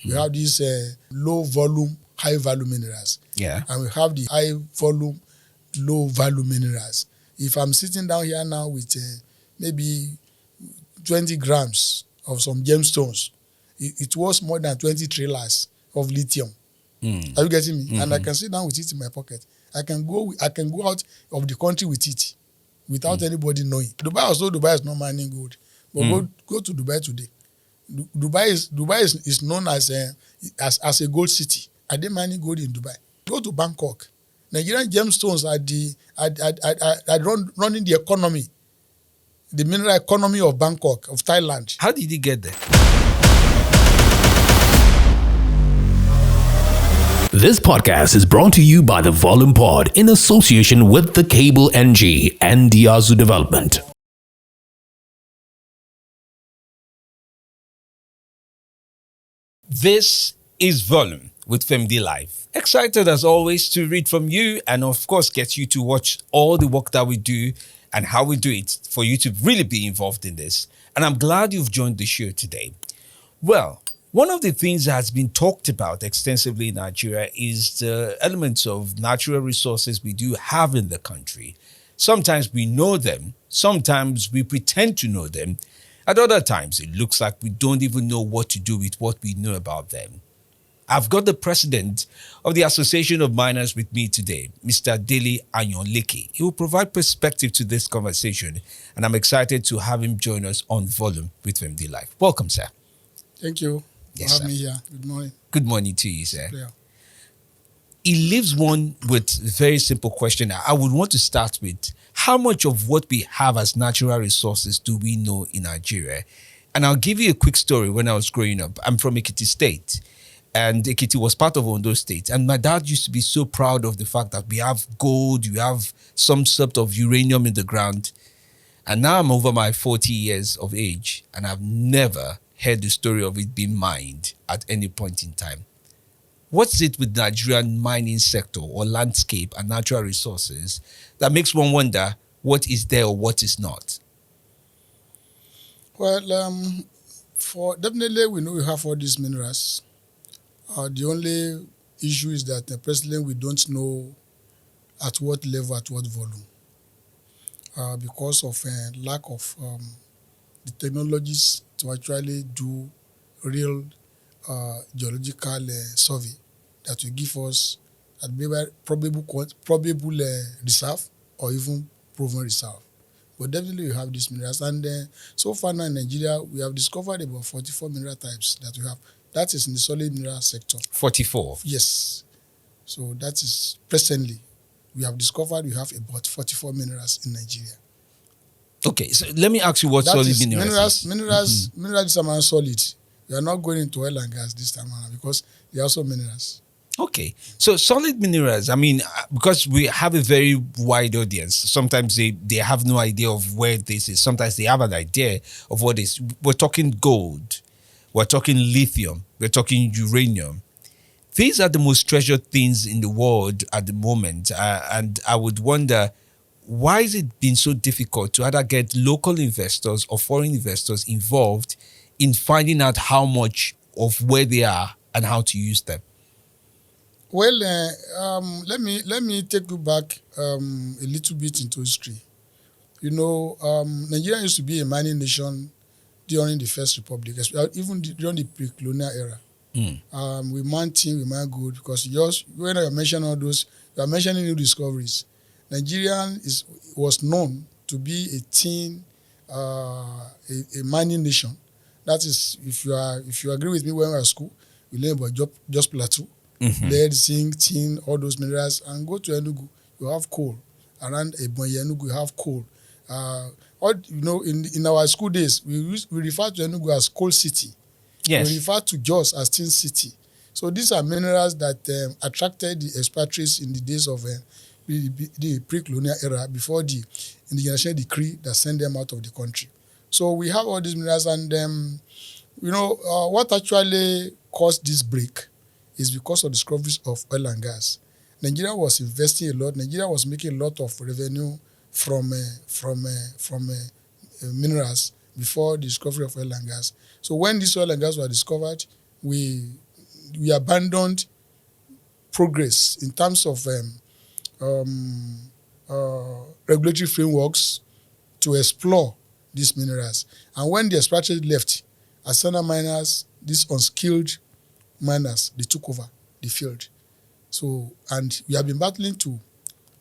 We have these low volume, high value minerals. Yeah. And we have the high volume, low value minerals. If I'm sitting down here now with maybe 20 grams of some gemstones, it was more than 20 trailers of lithium. Are you getting me? Mm-hmm. And I can sit down with it in my pocket. I can go out of the country with it without anybody knowing. Dubai also, Dubai is not mining gold. But go to Dubai today. Dubai is known as a gold city. Are they mining gold in Dubai? Go to Bangkok. Nigerian gemstones are running the economy, the mineral economy of Bangkok, of Thailand. How did he get there? This podcast is brought to you by the Volume Pod in association with the Cable NG and Diazu Development. This is Volume with FemiDlive. Excited as always to read from you and of course get you to watch all the work that we do and how we do it for you to really be involved in this. And I'm glad you've joined the show today. Well, one of the things that has been talked about extensively in Nigeria is the elements of natural resources we do have in the country. Sometimes we know them, sometimes we pretend to know them. At other times, it looks like we don't even know what to do with what we know about them. I've got the president of the Association of Miners with me today, Mr. Dele Ayanleke. He will provide perspective to this conversation, and I'm excited to have him join us on Volume with FemiDlive. Welcome, sir. Thank you Yes, for sir. having me here. Good morning. Good morning to you, sir. Yeah. He leaves one with a very simple question. I would want to start with, how much of what we have as natural resources do we know in Nigeria? And I'll give you a quick story. When I was growing up, I'm from Ekiti State, and Ekiti was part of Ondo State. And my dad used to be so proud of the fact that we have gold, we have some sort of uranium in the ground. And now I'm over my 40 years of age, and I've never heard the story of it being mined at any point in time. What's it with Nigerian mining sector or landscape and natural resources that makes one wonder what is there or what is not? Well, definitely we know we have all these minerals. The only issue is that presently we don't know at what level, at what volume, because of lack of the technologies to actually do real geological survey that will give us probable reserve or even proven reserve. But definitely we have these minerals. And so far now in Nigeria, we have discovered about 44 mineral types that we have. That is in the solid mineral sector. 44? Yes. So that is presently, we have discovered we have about 44 minerals in Nigeria. Okay, so let me ask you what solid minerals is. Minerals are solid. We are not going into oil and gas this time around because they are also minerals. Okay, so solid minerals, I mean, because we have a very wide audience, sometimes they have no idea of where this is. Sometimes they have an idea of what it is. We're talking gold, we're talking lithium, we're talking uranium. These are the most treasured things in the world at the moment. And I would wonder, why is it been so difficult to either get local investors or foreign investors involved in finding out how much of where they are and how to use them? Well, let me take you back a little bit into history. You know, Nigeria used to be a mining nation during the First Republic, even during the pre-colonial era. We mine tin, we mine gold, because when I mention all those, you are mentioning new discoveries. Nigeria was known to be a mining nation. That is, if you agree with me, when we were at school, we learn about just plateau, lead, zinc, tin, all those minerals, and go to Enugu, you have coal. Around Ebonyi, Enugu, you have coal. In our school days, we refer to Enugu as Coal City. Yes. We refer to Jos as Tin City. So these are minerals that attracted the expatriates in the days of the pre-colonial era, before the indigenous decree that sent them out of the country. So we have all these minerals, and what actually caused this break is because of discoveries of oil and gas. Nigeria was investing a lot. Nigeria was making a lot of revenue from minerals before the discovery of oil and gas. So when this oil and gas were discovered, we we abandoned progress in terms of regulatory frameworks to explore these minerals. And when the expatriates left, artisanal miners, these unskilled miners, they took over the field. So, and we have been battling to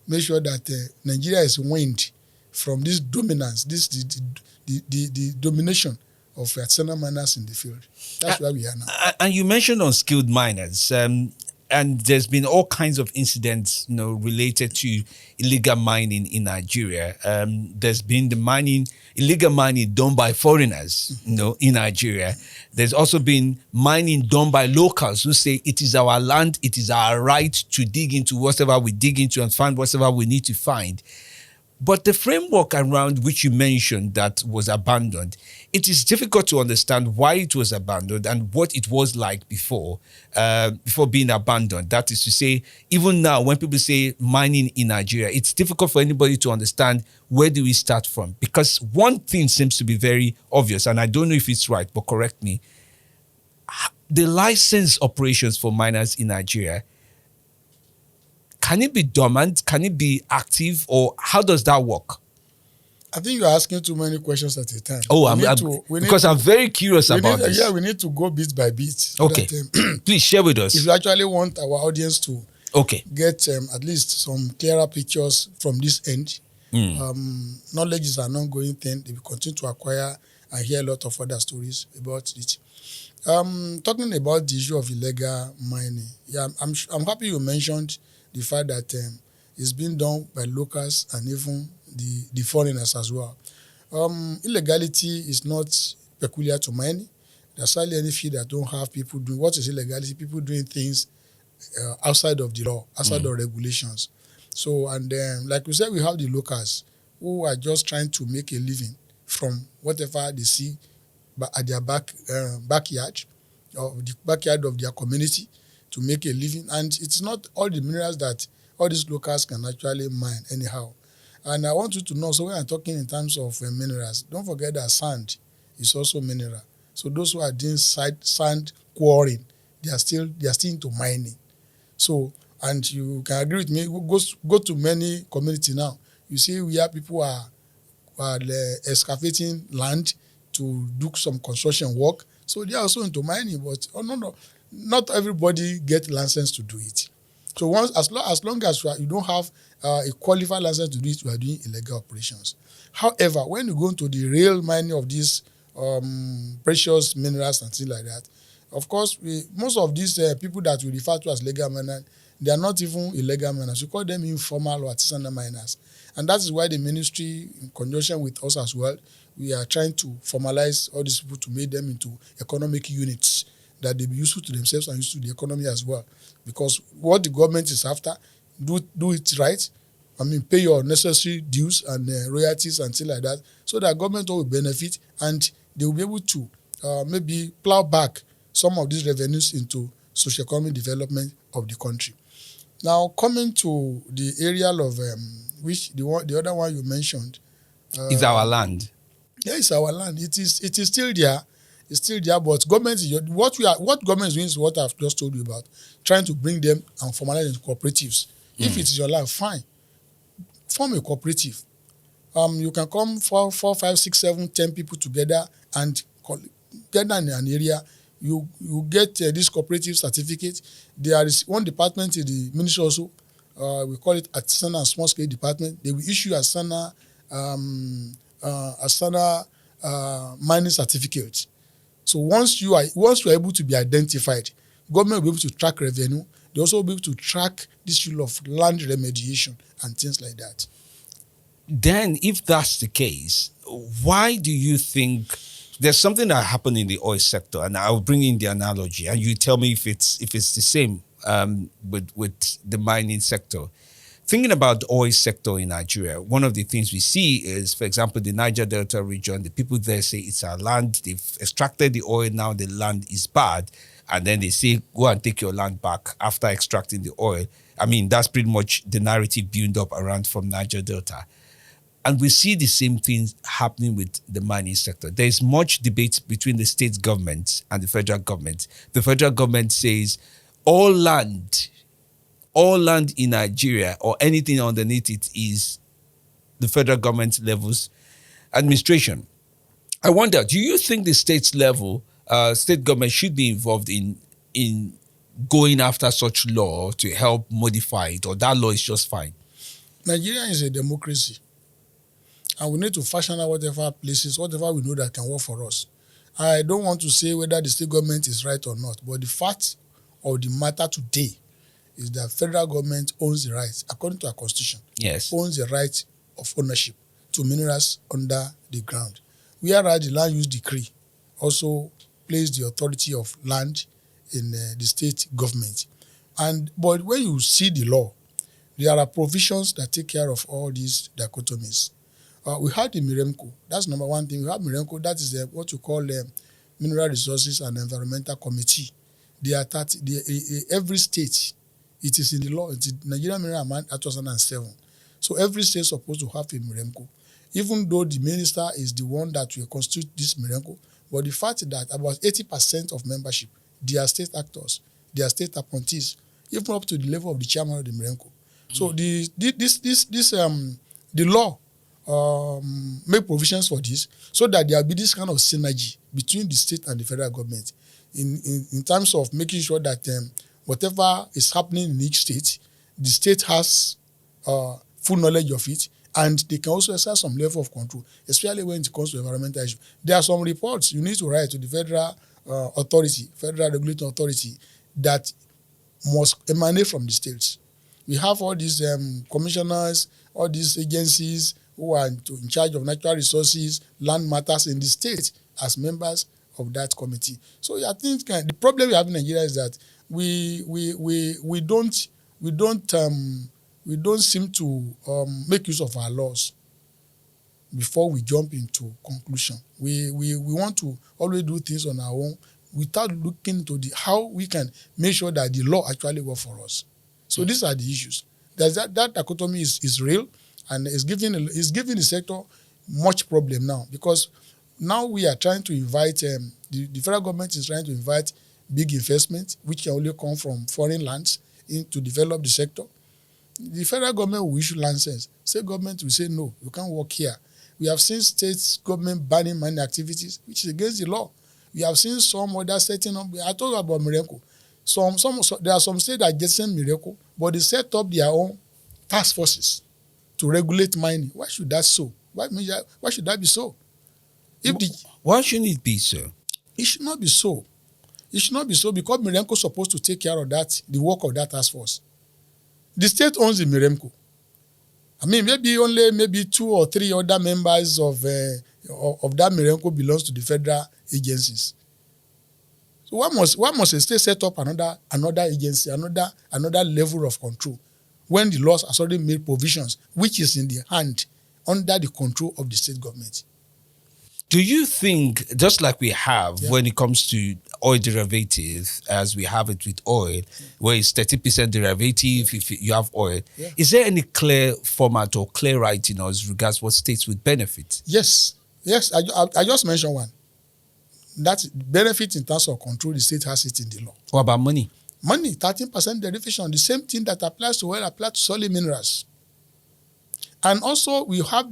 make sure that Nigeria is weaned from this dominance, the domination of artisanal miners in the field. That's where we are now. And you mentioned unskilled miners, and there's been all kinds of incidents, related to illegal mining in Nigeria. There's been the illegal mining done by foreigners, in Nigeria. There's also been mining done by locals who say it is our land, it is our right to dig into whatever we dig into and find whatever we need to find. But the framework around which you mentioned that was abandoned, it is difficult to understand why it was abandoned and what it was like before being abandoned. That is to say, even now, when people say mining in Nigeria, it's difficult for anybody to understand where do we start from. Because one thing seems to be very obvious, and I don't know if it's right, but correct me. The license operations for miners in Nigeria, can it be dormant? Can it be active? Or how does that work? I think you're asking too many questions at a time. Oh, I'm very curious about this. Yeah, we need to go bit by bit. Okay. Please share with us. If you actually want our audience to get at least some clearer pictures from this end, knowledge is an ongoing thing. They will continue to acquire and hear a lot of other stories about it. Talking about the issue of illegal mining, I'm happy you mentioned the fact that it's been done by locals and even the foreigners as well. Illegality is not peculiar to mining. There's hardly any field that don't have people doing what is illegality. People doing things outside of the law, outside of regulations. So, and like we said, we have the locals who are just trying to make a living from whatever they see at their backyard, or the backyard of their community, to make a living. And it's not all the minerals that all these locals can actually mine anyhow. And I want you to know, so when I'm talking in terms of minerals, don't forget that sand is also mineral. So those who are doing sand quarrying, they are still into mining. So, and you can agree with me, go to many communities now. You see where people are excavating land to do some construction work. So they are also into mining, but not everybody get license to do it. So as long as you don't have a qualified license to do it, you are doing illegal operations. However, when you go into the real mining of these precious minerals and things like that, of course, most of these people that we refer to as legal miners, they are not even illegal miners. We call them informal or artisanal miners. And that is why the ministry, in conjunction with us as well, we are trying to formalize all these people to make them into economic units that they be useful to themselves and useful to the economy as well. Because what the government is after, do it right. Pay your necessary dues and royalties and things like that, so that government will benefit and they will be able to maybe plow back some of these revenues into socio-economic development of the country. Now, coming to the area of which the other one you mentioned, is our land. Yeah, it's our land. It is still there. It's still there, but government what government is doing is what I've just told you about, trying to bring them and formalize into cooperatives. If it is your land, fine. Form a cooperative. You can come 4, 5, 6, 7, 10 people together and get in an area. You get this cooperative certificate. There is one department in the ministry also. We call it artisanal and small scale department. They will issue artisanal mining certificates. So once you are able to be identified, government will be able to track revenue. They also will be able to track this issue of land remediation and things like that. Then, if that's the case, why do you think there's something that happened in the oil sector? And I'll bring in the analogy, and you tell me if it's the same with the mining sector. Thinking about the oil sector in Nigeria, one of the things we see is, for example, the Niger Delta region, the people there say it's our land, they've extracted the oil, now the land is bad. And then they say, go and take your land back after extracting the oil. That's pretty much the narrative built up around from Niger Delta. And we see the same things happening with the mining sector. There is much debate between the state government and the federal government. The federal government says all land in Nigeria or anything underneath it is the federal government level's administration. I wonder, do you think the state government should be involved in going after such law to help modify it, or that law is just fine? Nigeria is a democracy, and we need to fashion out whatever we know that can work for us. I don't want to say whether the state government is right or not, but the fact of the matter today is that federal government owns the right, according to our constitution, owns the right of ownership to minerals under the ground. Whereas the land use decree also placed the authority of land in the state government. But when you see the law, there are provisions that take care of all these dichotomies. We had the Miremco. That's number one thing. We have Miremco. That is what you call Mineral Resources and Environmental Committee. They are every state. It is in the law. It's in Nigerian Mineral Act 2007. So every state is supposed to have a Miremco. Even though the minister is the one that will constitute this Miremco, but the fact is that about 80% of membership, they are state actors, they are state appointees, even up to the level of the chairman of the Miremco. So the law make provisions for this so that there will be this kind of synergy between the state and the federal government in terms of making sure that whatever is happening in each state, the state has full knowledge of it, and they can also exercise some level of control, especially when it comes to environmental issues. There are some reports you need to write to the federal federal regulatory authority that must emanate from the states. We have all these commissioners, all these agencies who are in charge of natural resources, land matters in the state as members of that committee. So I think the problem we have in Nigeria is that we don't seem to make use of our laws before we jump into conclusion. We want to always do things on our own without looking into how we can make sure that the law actually works for us. So these are the issues. That dichotomy is real, and is giving the sector much problem now, because now we are trying to invite, the federal government is trying to invite big investment, which can only come from foreign lands, to develop the sector. The federal government will issue license. State government will say, no, you can't work here. We have seen state government banning mining activities, which is against the law. We have seen some other setting up. I told you about Miremco. There are some states that just send Miremco, but they set up their own task forces to regulate mining. Why should that so? Why should that be so? Why shouldn't it be so? It should not be so. It should not be so because Miremco is supposed to take care of that, the work of that task force. The state owns the Miremco. I mean, maybe 2 or 3 other members of that Miremco belongs to the federal agencies. So why must a state set up another agency, another level of control, when the laws has already made provisions, which is in the hand, under the control of the state government? Do you think, just like we have when it comes to oil derivatives, as we have it with oil, where it's 30% derivative if you have oil, is there any clear format or clear writing as regards what states would benefit? Yes. I just mentioned one. That benefit in terms of control, the state has it in the law. What about money? Money, 13% derivation. The same thing that applies to oil applies to solid minerals. And also we have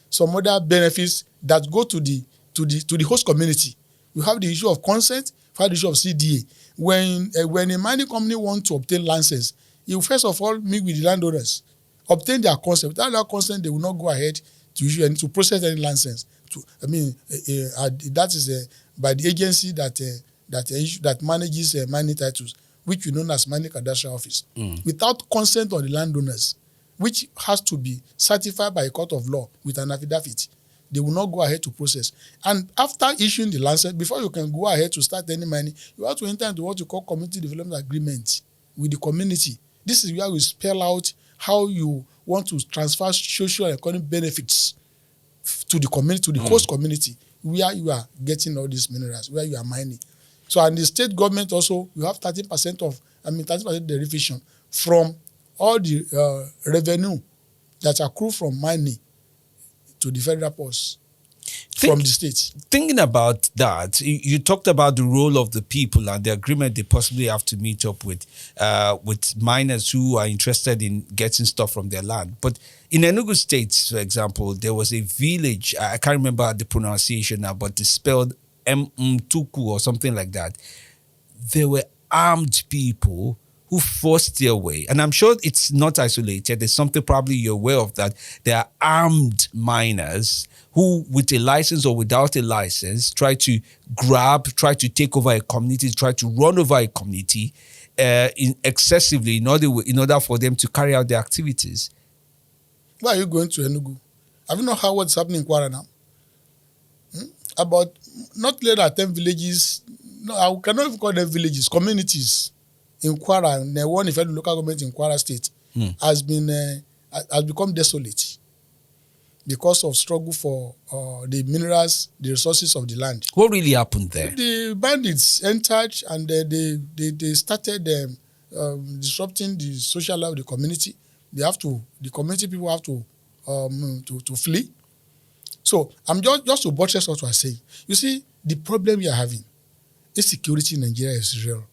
some other benefits that go to the host community. We have the issue of consent, we have the issue of CDA. When a mining company wants to obtain license, you first of all meet with the landowners, obtain their consent. Without that consent, they will not go ahead to process any license. That is by the agency that manages mining titles, which we know as Mining Cadastral Office. Without consent of the landowners, which has to be certified by a court of law with an affidavit, they will not go ahead to process. And after issuing the license, before you can go ahead to start any mining, you have to enter into what you call community development agreement with the community. This is where we spell out how you want to transfer social and economic benefits to the community, to the host community, where you are getting all these minerals, where you are mining. So, and the state government also, you have 30% derivation from all the revenue that accrue from mining to the federal purse from the state. Thinking about that, you talked about the role of the people and the agreement they possibly have to meet up with miners who are interested in getting stuff from their land. But in Enugu State, for example, there was a village, I can't remember the pronunciation now, but it's spelled Mtuku or something like that. There were armed people who forced their way. And I'm sure it's not isolated. There's something probably you're aware of, that there are armed miners who, with a license or without a license, try to take over a community, try to run over a community excessively in order for them to carry out their activities. Why are you going to Enugu? Have you not heard what's happening in Kwara now? About not less than 10 villages, no, I cannot even call them villages, communities in Kwara, and the one if the local government in Kwara State has become desolate because of struggle for the minerals, the resources of the land. What really happened there? The bandits entered and they started disrupting the social life of the community. The community people have to flee. So I'm just to buttress what we're saying. You see, the problem we are having, insecurity in Nigeria is real.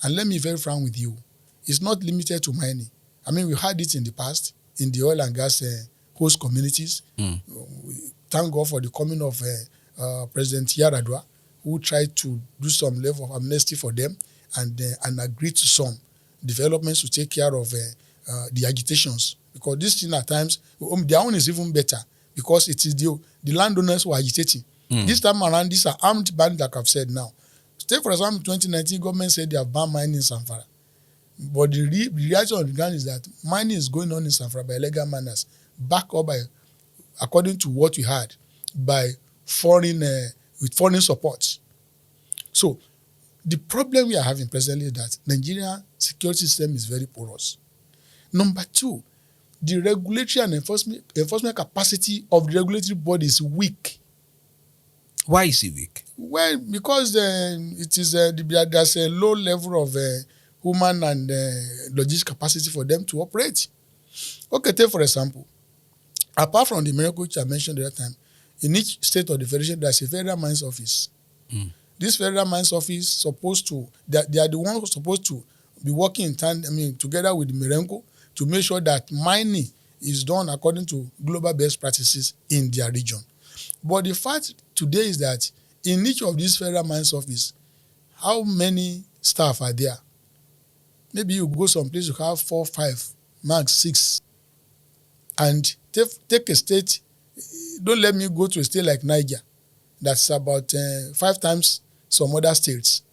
And let me be very frank with you, it's not limited to mining. I mean, we had it in the past in the oil and gas host communities. Thank God for the coming of President Yaradua, who tried to do some level of amnesty for them and agreed to some developments to take care of the agitations. Because this thing at times, their own is even better because it is the landowners who are agitating. This time around, these are armed bandits, like I've said now. Take, for example, 2019, government said they have banned mining in Zamfara. But the reality on the ground is that mining is going on in Zamfara by illegal miners, backed up by, according to what we had, by with foreign support. So the problem we are having presently is that Nigerian security system is very porous. Number two, the regulatory and enforcement capacity of the regulatory body is weak. Why is it weak? Well, because there's a low level of human and logistic capacity for them to operate. Okay, take for example, apart from the miracle which I mentioned the other time, in each state of the federation, there's a federal mines office. This federal mines office they are the ones who are supposed to be working in tandem, together with the Mirenko to make sure that mining is done according to global best practices in their region. But the fact today is that in each of these federal mines office, how many staff are there? Maybe you go someplace, you have 4, 5, max 6. And take a state, don't let me go to a state like Niger, that's about 5 times some other states,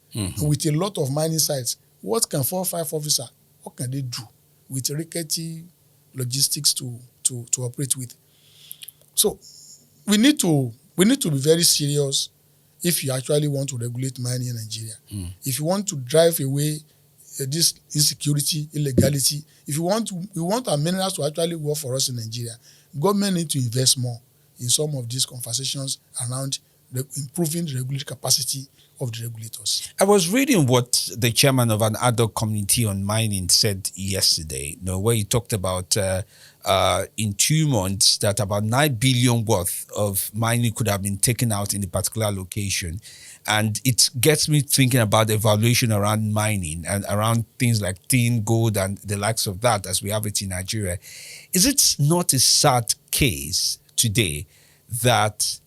with a lot of mining sites. What can 4 or 5 officers, what can they do with rickety logistics to operate with? So we need to be very serious if you actually want to regulate mining in Nigeria. If you want to drive away this insecurity, illegality, if we want our minerals to actually work for us in Nigeria, government need to invest more in some of these conversations around improving the regulatory capacity of the regulators. I was reading what the chairman of an ad hoc committee on mining said yesterday, where he talked about in 2 months that about 9 billion worth of mining could have been taken out in a particular location. And it gets me thinking about the evaluation around mining and around things like tin, gold, and the likes of that as we have it in Nigeria. Is it not a sad case today that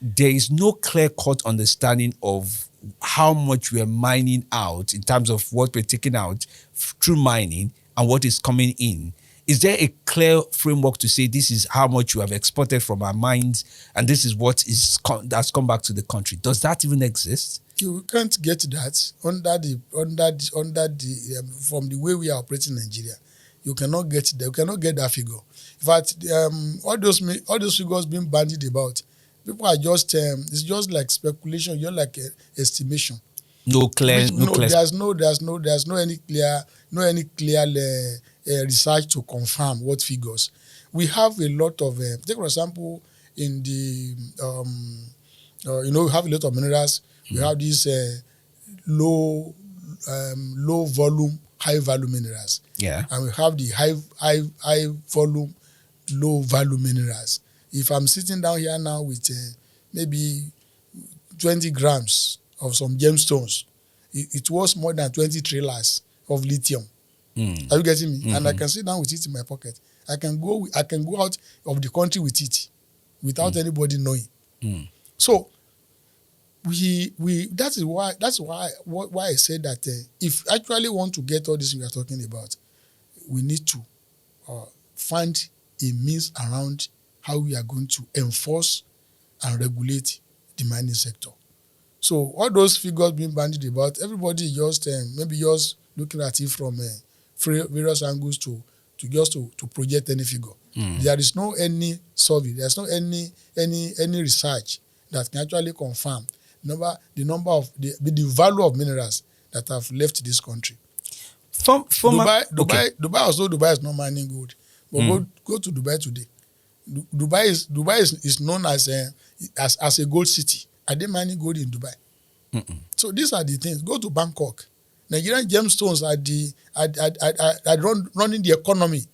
there is no clear-cut understanding of how much we are mining out in terms of what we're taking out through mining and what is coming in? Is there a clear framework to say this is how much we have exported from our mines and this is what that's come back to the country? Does that even exist? You can't get that from the way we are operating in Nigeria. You cannot get that. You cannot get that figure. In fact, all those figures being bandied about, people are just it's just like speculation, just like estimation. There's no any clear research to confirm what figures. We have a lot of take for example in the we have a lot of minerals. We have these low volume, high value minerals. Yeah. and we have the high volume, low value minerals. If I'm sitting down here now with maybe 20 grams of some gemstones, it was more than 20 trailers of lithium. Are you getting me? Mm-hmm. And I can sit down with it in my pocket. I can go out of the country with it without anybody knowing. So we that's why I said that if you actually want to get all this we are talking about, we need to find a means around how we are going to enforce and regulate the mining sector. So all those figures being bandied about, everybody just maybe just looking at it from various angles to project any figure. There is no any survey, there's no any research that can actually confirm the number of the value of minerals that have left this country. Dubai is not mining gold, but go to Dubai today. Dubai is known as a gold city. Are they mining gold in Dubai? So these are the things. Go to Bangkok. Nigerian gemstones are running the economy,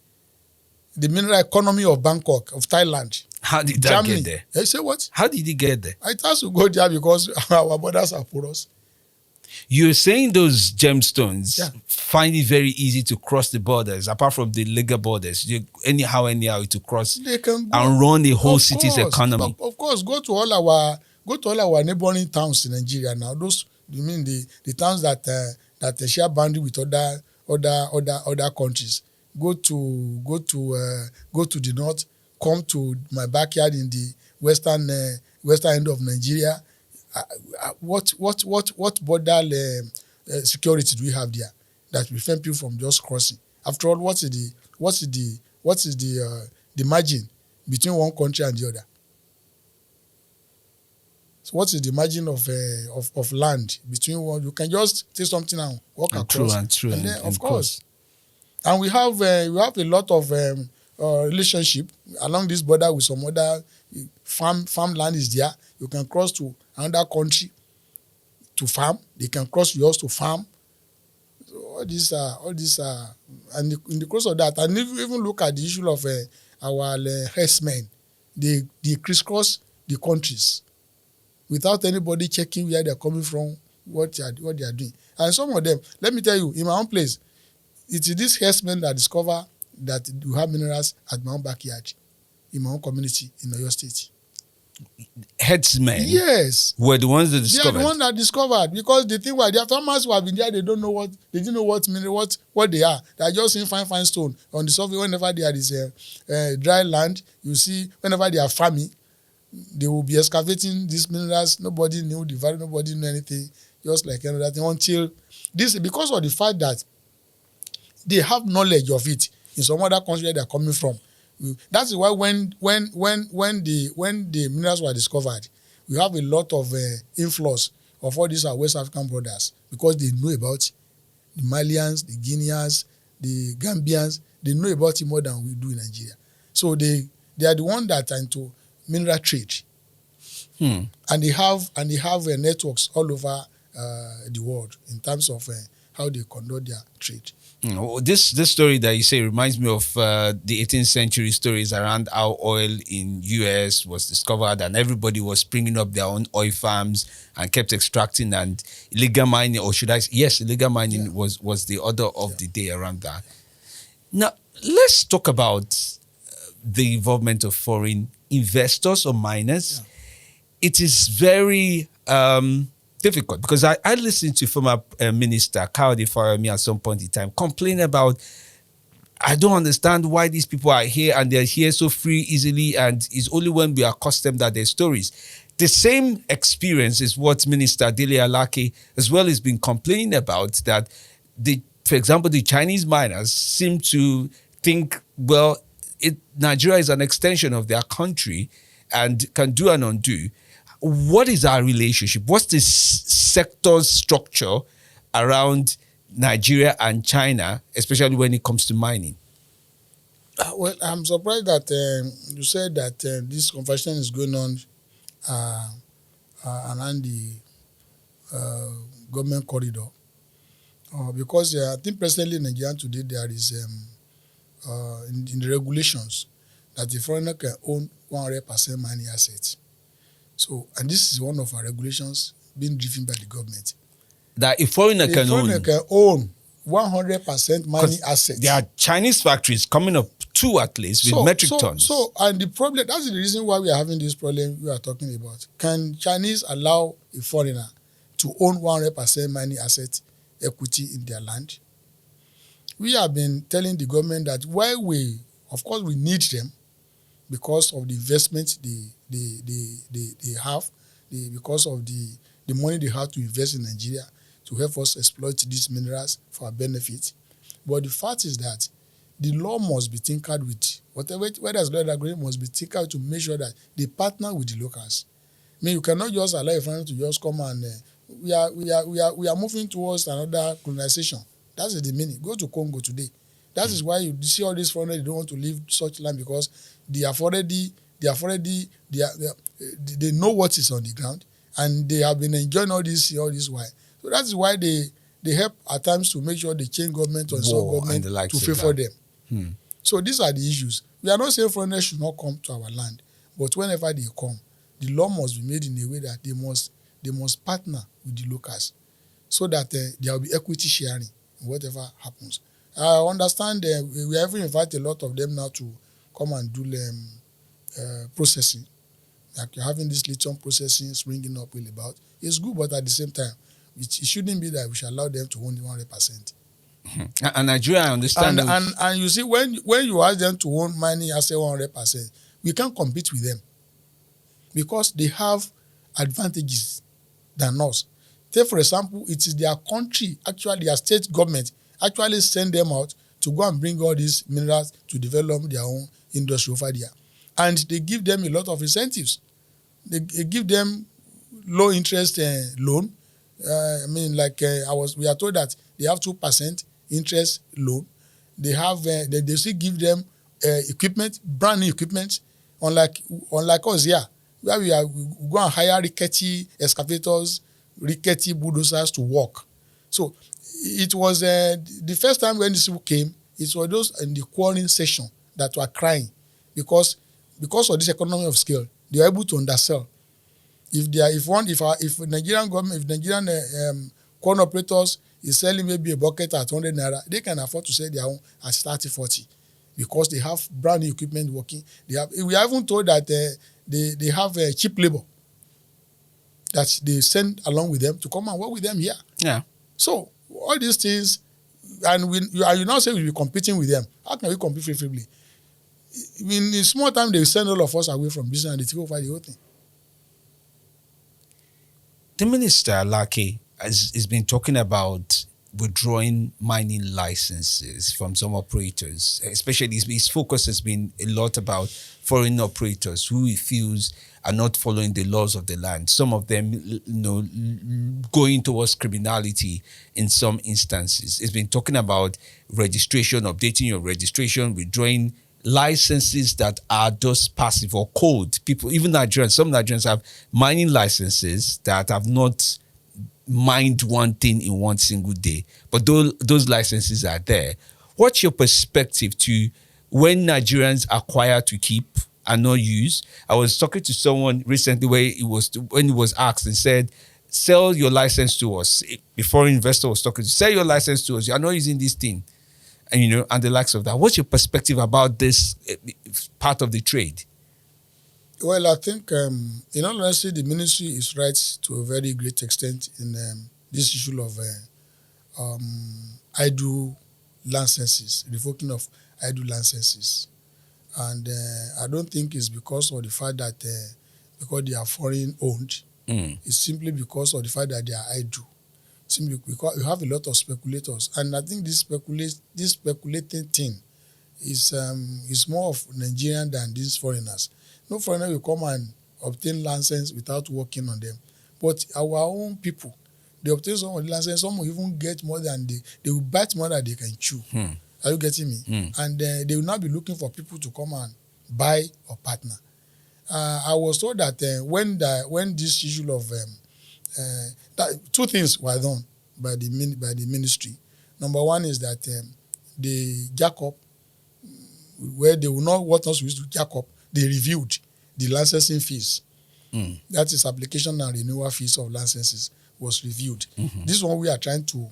the mineral economy of Bangkok, of Thailand. How did that Germany. get there? I say what? How did it get there? It has to go there because our borders are porous. You're saying those gemstones find it very easy to cross the borders, apart from the legal borders. Anyhow to cross They can go, and run the whole city's economy. Of course, go to all our neighboring towns in Nigeria now. Those, you mean the towns that share boundary with other countries. Go to the north. Come to my backyard in the western end of Nigeria. What border security do we have there that prevent people from just crossing? After all, what is the margin between one country and the other? So what is the margin of land between one? You can just take something and walk across. True. And then, of course. And we have a lot of relationship along this border with some other farmland is there. You can cross to another country to farm. They can cross yours to farm. So all these are, and in the course of that, and if you even look at the issue of our herdsmen, they crisscross the countries without anybody checking where they're coming from, what they are doing. And some of them, let me tell you, in my own place, it is this herdsmen that discover that you have minerals at my own backyard, in my own community in Oyo State. Herdsmen? Yes. Were the ones that discovered? They are the ones that discovered, because the thing was, their farmers who have been there, they didn't know what mineral, what they are. They are just seeing fine stone on the surface. Whenever there is dry land, you see, whenever they are farming, they will be excavating these minerals. Nobody knew the value, nobody knew anything, just like another thing, until this, because of the fact that they have knowledge of it in some other country where they are coming from. That's why when the minerals were discovered, we have a lot of influx of all these our West African brothers, because they know about the Malians, the Guineans, the Gambians. They know about it more than we do in Nigeria. So they are the ones that are into mineral trade, and they have networks all over the world in terms of how they conduct their trade. This story that you say reminds me of the 18th century stories around how oil in US was discovered and everybody was springing up their own oil farms and kept extracting, and illegal mining, or should I say, yes, illegal mining was the order of the day around that. Now, let's talk about the involvement of foreign investors or miners. It is very difficult, because I listened to former Minister Kayode Fayemi at some point in time complain about, I don't understand why these people are here and they're here so free, easily, and it's only when we are accustomed that their stories. The same experience is what Minister Dele Alake as well has been complaining about, that for example, the Chinese miners seem to think, well, Nigeria is an extension of their country and can do and undo. What is our relationship? What's the sector's structure around Nigeria and China, especially when it comes to mining? Well, I'm surprised that you said that this conversation is going on around the government corridor. Because I think presently in Nigeria today there is in the regulations that the foreigner can own 100% mining assets. So, and this is one of our regulations being driven by the government. That a foreigner The foreigner can own 100% mining assets. There are Chinese factories coming up, 2 at least, with metric tons. So, and the problem, that's the reason why we are having this problem we are talking about. Can Chinese allow a foreigner to own 100% mining asset equity in their land? We have been telling the government that while of course we need them because of the investment they have, because of the money they have to invest in Nigeria to help us exploit these minerals for our benefit. But the fact is that the law must be tinkered with. Whether there's law agreement must be tinkered to make sure that they partner with the locals. I mean, you cannot just allow a foreigner to just come and we are moving towards another colonization. That's the meaning. Go to Congo today. That is why you see all these foreigners, they don't want to leave such land because they know what is on the ground and they have been enjoying all this while. So that is why they help at times to make sure they change government or some government to favor them. So these are the issues. We are not saying foreigners should not come to our land, but whenever they come, the law must be made in a way that they must partner with the locals so that there will be equity sharing in whatever happens. I understand we have invited a lot of them now to come and do processing. Like you're having this lithium processing springing up really about. It's good, but at the same time, it shouldn't be that we should allow them to own 100%. And Nigeria, I understand. And you see, when you ask them to own mining asset 100%, we can't compete with them because they have advantages than us. Take, for example, it is their country, actually their state government, actually send them out to go and bring all these minerals to develop their own industry over there. And they give them a lot of incentives. They give them low interest loan. We are told that they have 2% interest loan. They have they still give them equipment, brand new equipment, unlike us here, where we go and hire rickety excavators, rickety bulldozers to work. So it was the first time when these people came, it was those in the quarrying session that were crying because of this economy of scale, they are able to undersell. If Nigerian government, if Nigerian corn operators is selling maybe a bucket at 100 naira, they can afford to sell their own at 30, 40 because they have brand new equipment working. We are even told that they have cheap labor that they send along with them to come and work with them here. Yeah. So all these things, and you now say we'll be competing with them. How can we compete favorably? In a small time, they send all of us away from business and they take over the whole thing. The Minister Alake has been talking about withdrawing mining licenses from some operators, especially his focus has been a lot about foreign operators who he feels are not following the laws of the land. Some of them, going towards criminality in some instances. He's been talking about registration, updating your registration, withdrawing licenses that are just passive or cold. People, even Nigerians, some Nigerians have mining licenses that have not mined one thing in one single day, but those licenses are there. What's your perspective to when Nigerians acquire to keep and not use? I was talking to someone recently when he was asked and said, sell your license to us. Before investor was talking, sell your license to us. You are not using this thing. And the likes of that. What's your perspective about this part of the trade? Well, I think, in all honesty, the ministry is right to a very great extent in this issue of idle licenses, revoking of idle licenses. And I don't think it's because of the fact that because they are foreign owned. It's simply because of the fact that they are idle. Simply because you have a lot of speculators, and I think this speculating thing is more of Nigerian than these foreigners. No foreigner will come and obtain license without working on them, but our own people, they obtain some of the license. Some will even get more than they will bite more than they can chew. Are you getting me? And they will not be looking for people to come and buy or partner. I was told that when this issue of two things were done. by the ministry. Number one is that they jack up where they will not want us to jack up. They reviewed the licensing fees. That is application and renewal fees of licenses was reviewed. This one we are trying to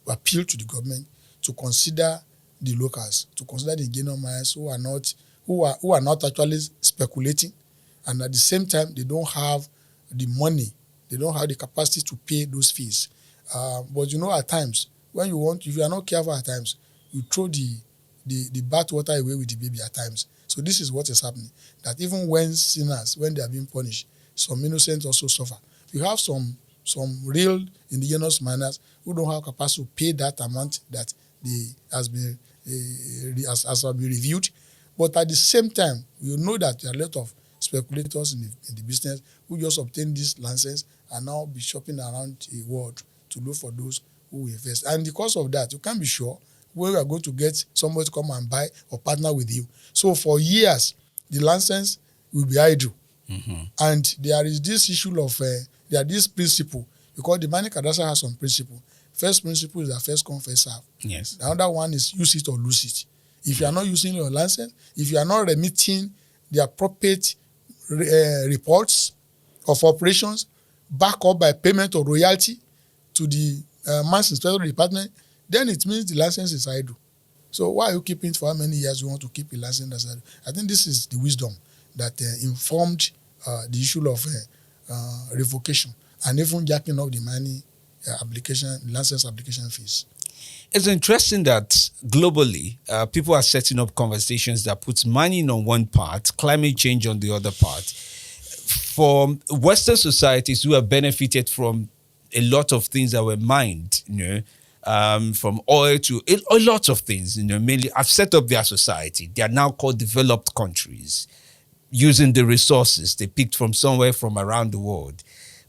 appeal to the government to consider the locals, to consider the Nigerian miners who are not actually speculating, and at the same time they don't have the money, they don't have the capacity to pay those fees. But you know, at times when if you are not careful, at times you throw the bathwater away with the baby at times. So this is what is happening. That even when sinners, when they are being punished, some innocent also suffer. You have some real indigenous miners who don't have capacity to pay that amount that has been reviewed. But at the same time, you know that there are a lot of speculators in the business who just obtain this license and now be shopping around the world to look for those who invest. And because of that, you can't be sure where you are going to get somebody to come and buy or partner with you. So for years, the license will be idle. And there is this issue of, there are this principle, because the mining cadastre has some principle. First principle is that first come, first serve. Yes. The other one is use it or lose it. If you are not using your license, if you are not remitting the appropriate reports of operations backed up by payment or royalty to the mines inspector department, then it means the license is idle. So why are you keeping it for how many years you want to keep a license that's idle? I think this is the wisdom that informed the issue of revocation and even jacking up the mining license application fees. It's interesting that globally, people are setting up conversations that puts mining on one part, climate change on the other part. For Western societies who have benefited from a lot of things that were mined, from oil to a lot of things, mainly have set up their society. They are now called developed countries, using the resources they picked from somewhere from around the world.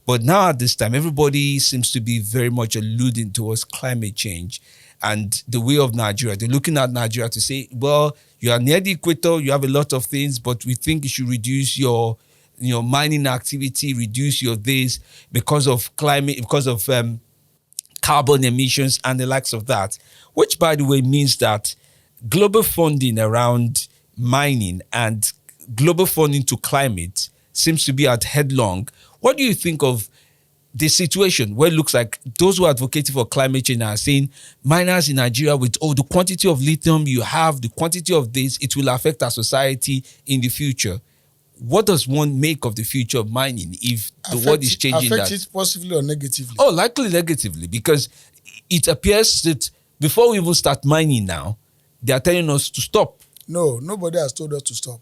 But now at this time, everybody seems to be very much alluding towards climate change and the way of Nigeria. They're looking at Nigeria to say, well, you are near the equator, you have a lot of things, but we think you should reduce your mining activity, reduce your this because of climate, because of carbon emissions and the likes of that, which, by the way, means that global funding around mining and global funding to climate seems to be at headlong. What do you think of the situation where it looks like those who are advocating for climate change are saying miners in Nigeria with the quantity of lithium you have, the quantity of this, it will affect our society in the future? What does one make of the future of mining if the world is changing that? Affect it positively or negatively? Oh, likely negatively, because it appears that before we even start mining now, they are telling us to stop. No, nobody has told us to stop.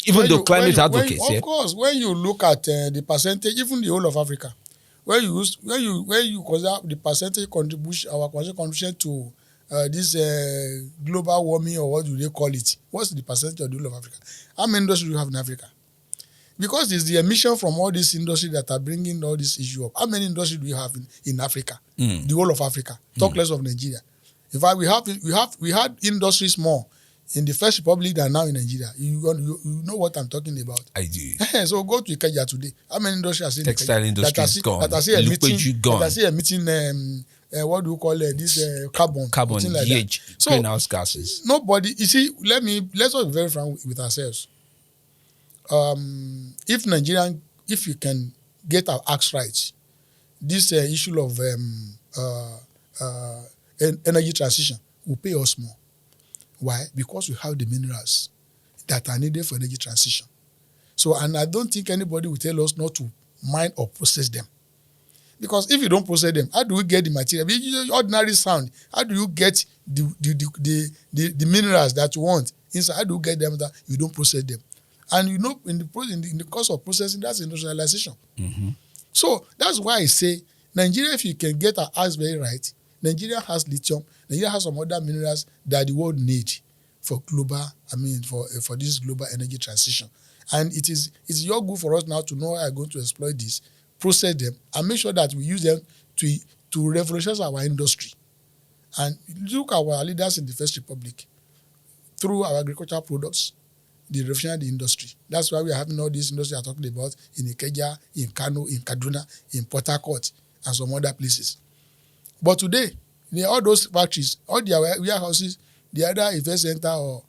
Even though climate advocates, of course, when you look at the percentage, even the whole of Africa, when you consider the percentage contribution, our contribution to this global warming, or what do they call it? What's the percentage of the whole of Africa? How many industries do you have in Africa? Because it's the emission from all these industries that are bringing all this issue up. How many industries do you have in Africa? The whole of Africa. Talk less of Nigeria. In fact, we had industries more in the First Republic than now in Nigeria. You know what I'm talking about. I do. So go to Ikeja today. How many industries are seen? Textile industry is gone. That are still emitting what do you call it? This carbon. Like so, greenhouse gases. Nobody. You see, let's be very frank with ourselves. If you can get our acts right, this issue of energy transition will pay us more. Why? Because we have the minerals that are needed for energy transition. So, and I don't think anybody will tell us not to mine or process them. Because if you don't process them, how do we get the material? Ordinary sound, how do you get the minerals that you want inside? How do you get them that you don't process them? And in the course of processing, that's industrialization. So that's why I say, Nigeria, if you can get our acts very right, Nigeria has lithium, Nigeria has some other minerals that the world needs for for this global energy transition. And it's your good for us now to know how we're going to exploit this, process them, and make sure that we use them to revolutionize our industry. And look at our leaders in the First Republic through our agricultural products, the revolutionary industry. That's why we are having all these industries I'm talking about in Ikeja, in Kano, in Kaduna, in Port Harcourt, and some other places. But today, all those factories, all their warehouses, the other event center or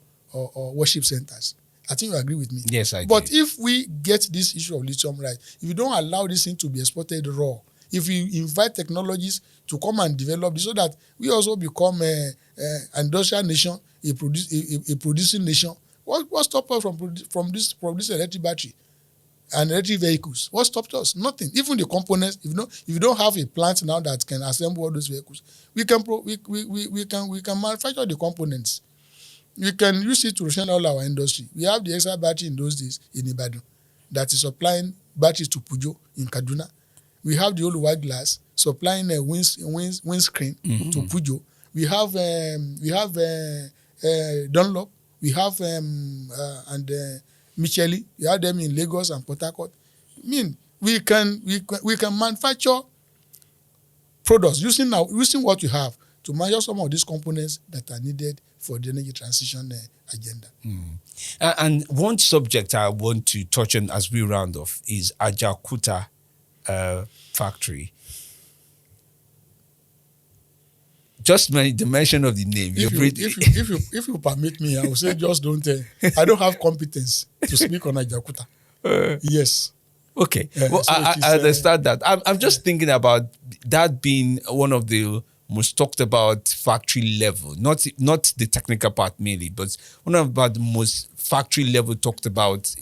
worship centers. I think you agree with me. Yes, I do. But if we get this issue of lithium right, if you don't allow this thing to be exported raw, if we invite technologies to come and develop this so that we also become an industrial nation, a producing nation, what stops us from this electric battery and electric vehicles? What stopped us? Nothing. Even the components. If you don't have a plant now that can assemble all those vehicles, we can manufacture the components. We can use it to run all our industry. We have the extra battery in those days in Ibadan that is supplying batteries to Pujo in Kaduna. We have the old white glass supplying a windscreen to Pujo. We have Dunlop. We have Michelin. We have them in Lagos and Port Harcourt. I mean, we can manufacture products using what we have to measure some of these components that are needed for the energy transition agenda. And one subject I want to touch on as we round off is Ajaokuta factory. Just the mention of the name. If you permit me, I will say just don't. I don't have competence to speak on Ajaokuta. Yes. Okay. Well, so I understand that. I'm just thinking about that being one of the most talked about factory level, not the technical part mainly, but one of the most factory level talked about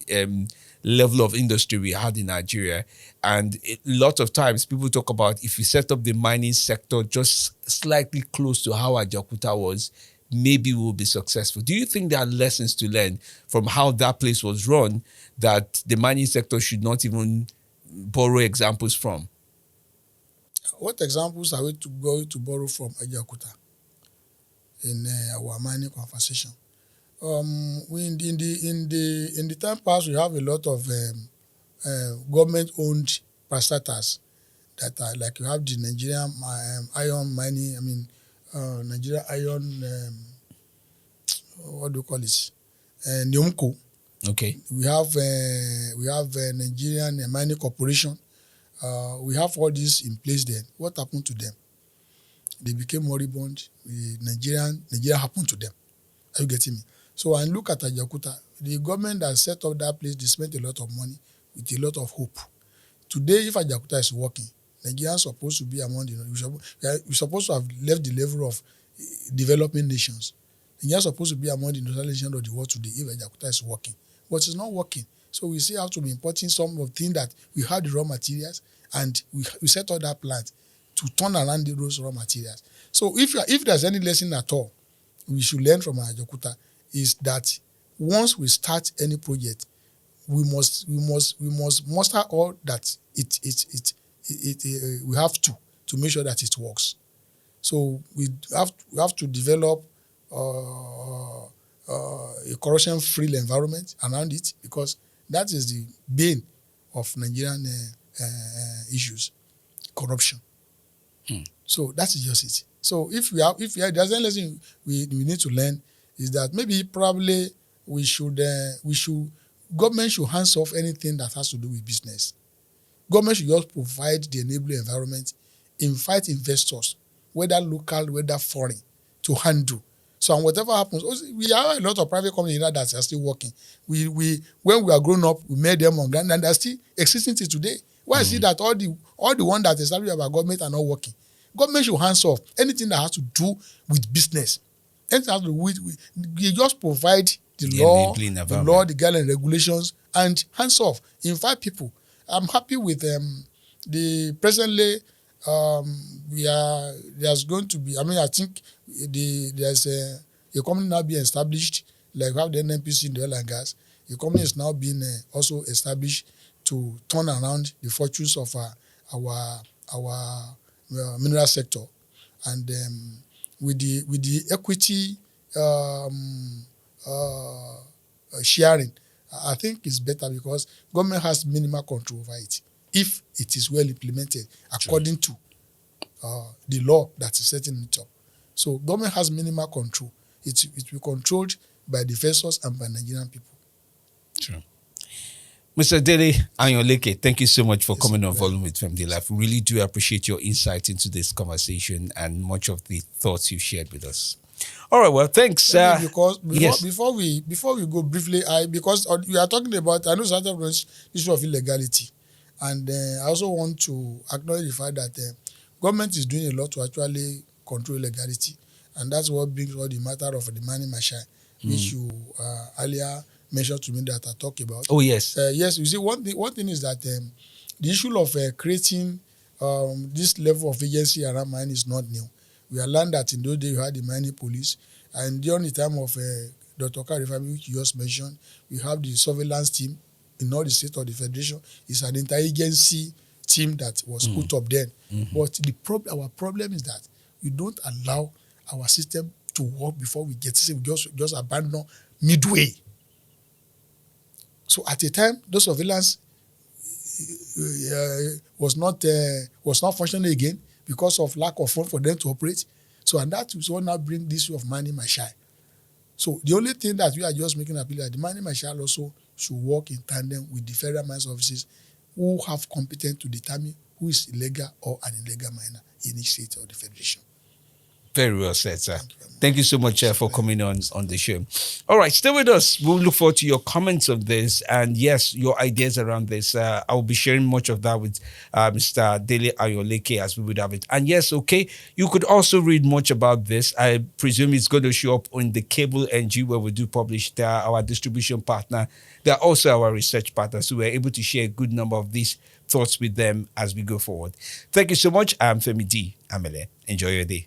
level of industry we had in Nigeria. And a lot of times people talk about if you set up the mining sector just slightly close to how Ajaokuta was, maybe we'll be successful. Do you think there are lessons to learn from how that place was run that the mining sector should not even borrow examples from? What examples are we going to borrow from Ajaokuta in our mining conversation? In the time past, we have a lot of government-owned parastatals that are like, you have the Nigerian iron mining. Nigerian iron. What do you call it? Neomco. Okay. We have Nigerian Mining Corporation. We have all this in place then. What happened to them? They became moribund. Nigeria happened to them. Are you getting me? So I look at Ajaokuta. The government that set up that place, they spent a lot of money with a lot of hope. Today, if Ajaokuta is working, Nigeria is supposed to be among we're supposed to have left the level of developing nations. Nigeria is supposed to be among the industrial nations of the world today if Ajaokuta is working. But it's not working. So we still have to be importing some of the things that we have the raw materials, and we set up that plant to turn around those raw materials. So if there's any lesson at all we should learn from Ajaokuta, is that once we start any project, we must muster all that we have to make sure that it works. So we have to develop a corruption-free environment around it, because that is the bane of Nigerian issues, corruption. So that is just it. So if there's any lesson we need to learn, is that probably government should hands off anything that has to do with business. Government should just provide the enabling environment, invite investors, whether local, whether foreign, to handle. So and whatever happens, we have a lot of private companies that are still working. We when we are grown up, we made them on ground, and they're still existing till today. Why is it that all the ones that established by government are not working? Government should hands off anything that has to do with business. Anything that has to do with you just provide the law, the guidelines, regulations, and hands off. Invite people. I'm happy with the presently. There's going to be. I think there's a company now being established, like we have the NNPC in the oil and gas. The company is now being also established to turn around the fortunes of our mineral sector, and with the equity sharing, I think it's better because government has minimal control over it if it is well implemented according to the law that is setting it up. So government has minimal control. It will be controlled by the investors and by Nigerian people. True. Mr. Dele Ayanleke, thank you so much for Yes, coming on well, Volume with FemiDlive. We really do appreciate your insight into this conversation and much of the thoughts you shared with us. All right, well, thanks. maybe because yes. before we go briefly, because we are talking about, I know started from this issue of illegality, and I also want to acknowledge the fact that government is doing a lot to actually control illegality, and that's what brings all the matter of the money machine, which you earlier mentioned to me that I talked about. Oh yes. Yes, you see, one thing is that the issue of creating this level of agency around mining is not new. We have learned that in those days you had the mining police, and during the time of Dr. Karifami, which you just mentioned, we have the surveillance team in all the states of the federation. It's an interagency team that was put up then. But our problem is that we don't allow our system to work before we get to, we just abandon midway. So at a time, those surveillance was not functioning again because of lack of funds for them to operate. So, and that is what now bring this issue of money marshal. So the only thing that we are just making appeal that the money marshal also should work in tandem with the federal mines offices who have competence to determine who is illegal or an illegal miner in each state of the federation. Very well said, sir. Thank you so much for coming on the show. All right, stay with us. We'll look forward to your comments of this and, yes, your ideas around this. I will be sharing much of that with Mr. Dele Ayanleke as we would have it. And, yes, okay, you could also read much about this. I presume it's going to show up on the Cable NG where we do publish. They are our distribution partner. They are also our research partner, so we're able to share a good number of these thoughts with them as we go forward. Thank you so much. I'm Femi D. Amele. Enjoy your day.